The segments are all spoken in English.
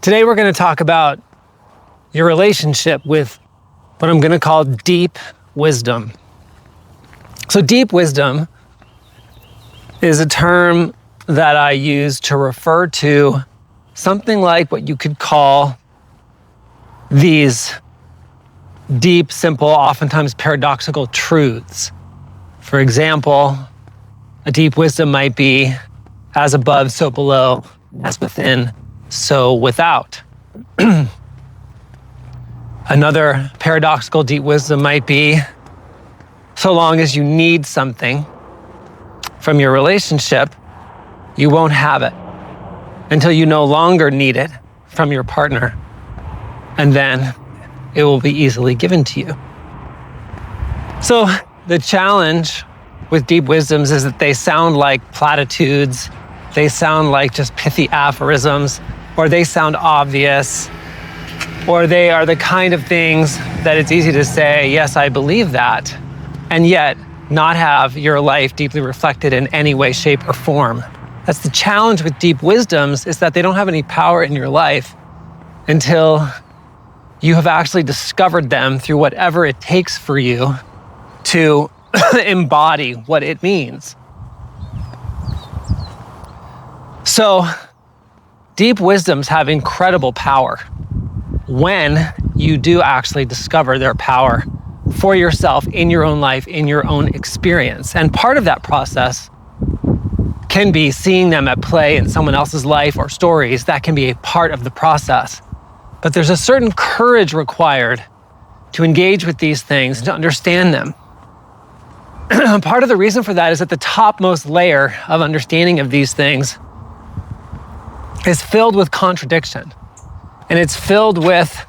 Today we're going to talk about your relationship with what I'm going to call deep wisdom. So deep wisdom is a term that I use to refer to something like what you could call these deep, simple, oftentimes paradoxical truths. For example, a deep wisdom might be, as above, so below, as within, so without. Another paradoxical deep wisdom might be, so long as you need something from your relationship, you won't have it until you no longer need it from your partner. And then it will be easily given to you. So the challenge with deep wisdoms is that they sound like platitudes, they sound like just pithy aphorisms, or they sound obvious, or they are the kind of things that it's easy to say, yes, I believe that, and yet not have your life deeply reflected in any way, shape, or form. That's the challenge with deep wisdoms, is that they don't have any power in your life until you have actually discovered them through whatever it takes for you to embody what it means. So, deep wisdoms have incredible power when you do actually discover their power for yourself in your own life, in your own experience. And part of that process can be seeing them at play in someone else's life or stories. That can be a part of the process. But there's a certain courage required to engage with these things and to understand them. Part of the reason for that is that the topmost layer of understanding of these things is filled with contradiction, and it's filled with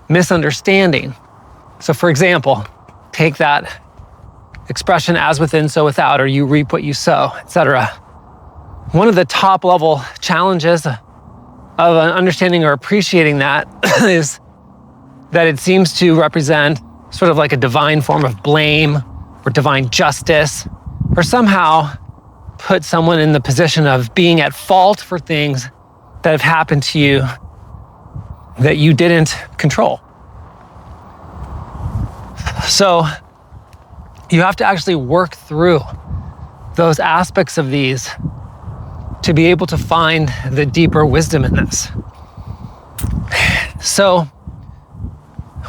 misunderstanding. So for example, take that expression, as within, so without, or you reap what you sow, etc. One of the top level challenges of understanding or appreciating that is that it seems to represent sort of like a divine form of blame or divine justice, or somehow put someone in the position of being at fault for things that have happened to you that you didn't control. So you have to actually work through those aspects of these to be able to find the deeper wisdom in this. So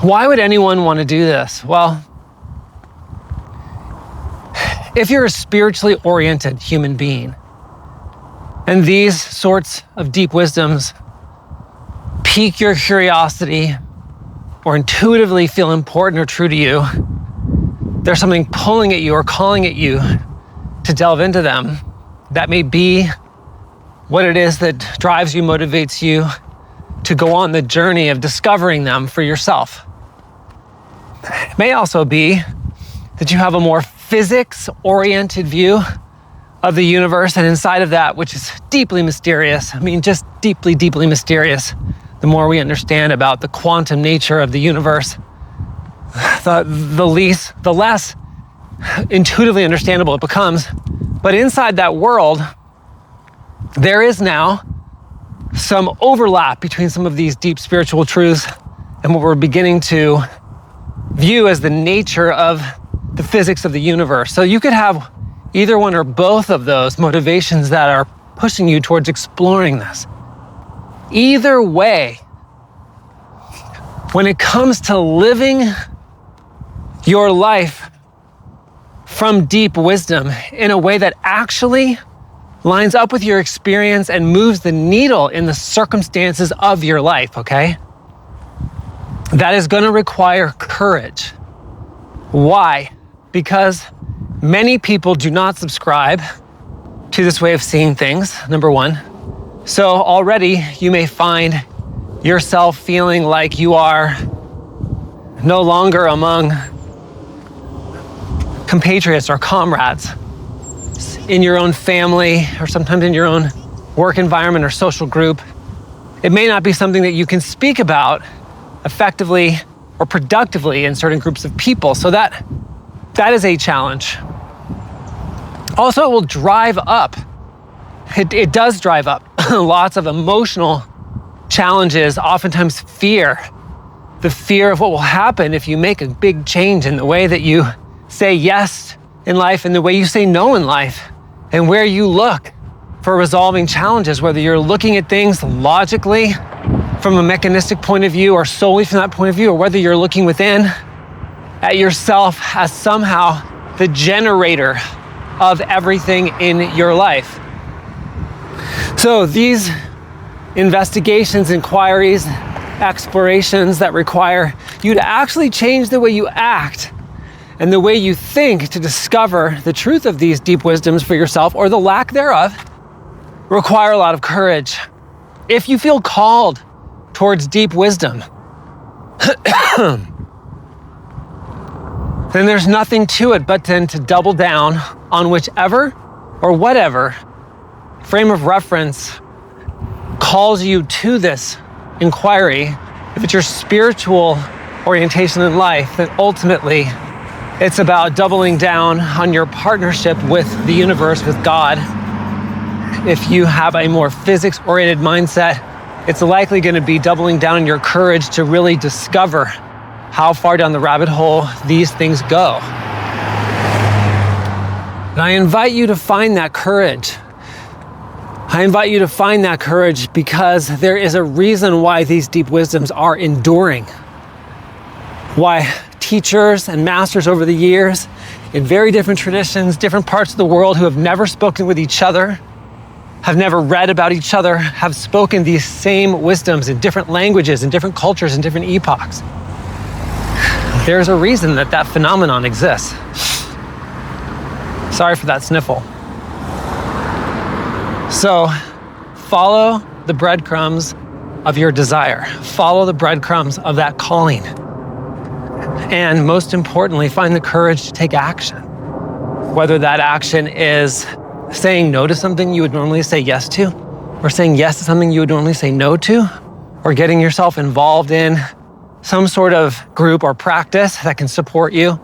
why would anyone want to do this? Well, if you're a spiritually oriented human being, and these sorts of deep wisdoms pique your curiosity or intuitively feel important or true to you, there's something pulling at you or calling at you to delve into them. That may be what it is that drives you, motivates you to go on the journey of discovering them for yourself. It may also be that you have a more physics-oriented view of the universe, and inside of that, which is deeply mysterious, just deeply, deeply mysterious. The more we understand about the quantum nature of the universe, the less intuitively understandable it becomes. But inside that world, there is now some overlap between some of these deep spiritual truths and what we're beginning to view as the nature of the physics of the universe. So you could have either one or both of those motivations that are pushing you towards exploring this. Either way, when it comes to living your life from deep wisdom in a way that actually lines up with your experience and moves the needle in the circumstances of your life, okay? That is going to require courage. Why? Because many people do not subscribe to this way of seeing things, number one. So already you may find yourself feeling like you are no longer among compatriots or comrades in your own family, or sometimes in your own work environment or social group. It may not be something that you can speak about effectively or productively in certain groups of people. So that is a challenge. Also, it will drive up. It does drive up lots of emotional challenges, oftentimes fear. The fear of what will happen if you make a big change in the way that you say yes in life and the way you say no in life, and where you look for resolving challenges, whether you're looking at things logically from a mechanistic point of view or solely from that point of view, or whether you're looking within at yourself as somehow the generator of everything in your life. So these investigations, inquiries, explorations that require you to actually change the way you act and the way you think to discover the truth of these deep wisdoms for yourself, or the lack thereof, require a lot of courage. If you feel called towards deep wisdom, then there's nothing to it but then to double down on whichever or whatever frame of reference calls you to this inquiry. If it's your spiritual orientation in life, then ultimately it's about doubling down on your partnership with the universe, with God. If you have a more physics-oriented mindset, it's likely going to be doubling down on your courage to really discover how far down the rabbit hole these things go. And I invite you to find that courage. I invite you to find that courage because there is a reason why these deep wisdoms are enduring. Why teachers and masters over the years in very different traditions, different parts of the world, who have never spoken with each other, have never read about each other, have spoken these same wisdoms in different languages, in different cultures, in different epochs. There's a reason that that phenomenon exists. Sorry for that sniffle. So follow the breadcrumbs of your desire. Follow the breadcrumbs of that calling. And most importantly, find the courage to take action. Whether that action is saying no to something you would normally say yes to, or saying yes to something you would normally say no to, or getting yourself involved in some sort of group or practice that can support you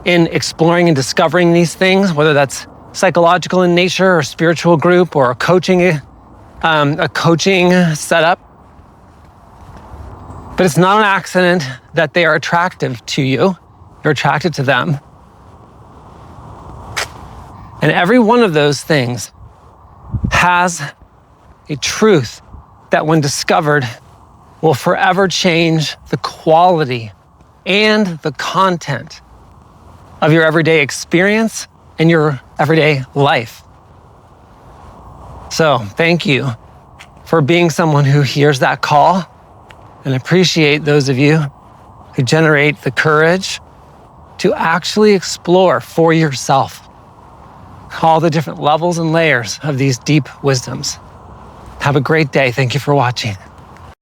in exploring and discovering these things, whether that's psychological in nature or spiritual group or a coaching setup. But it's not an accident that they are attractive to you. You're attracted to them. And every one of those things has a truth that, when discovered, will forever change the quality and the content of your everyday experience and your everyday life. So thank you for being someone who hears that call, and appreciate those of you who generate the courage to actually explore for yourself all the different levels and layers of these deep wisdoms. Have a great day. Thank you for watching.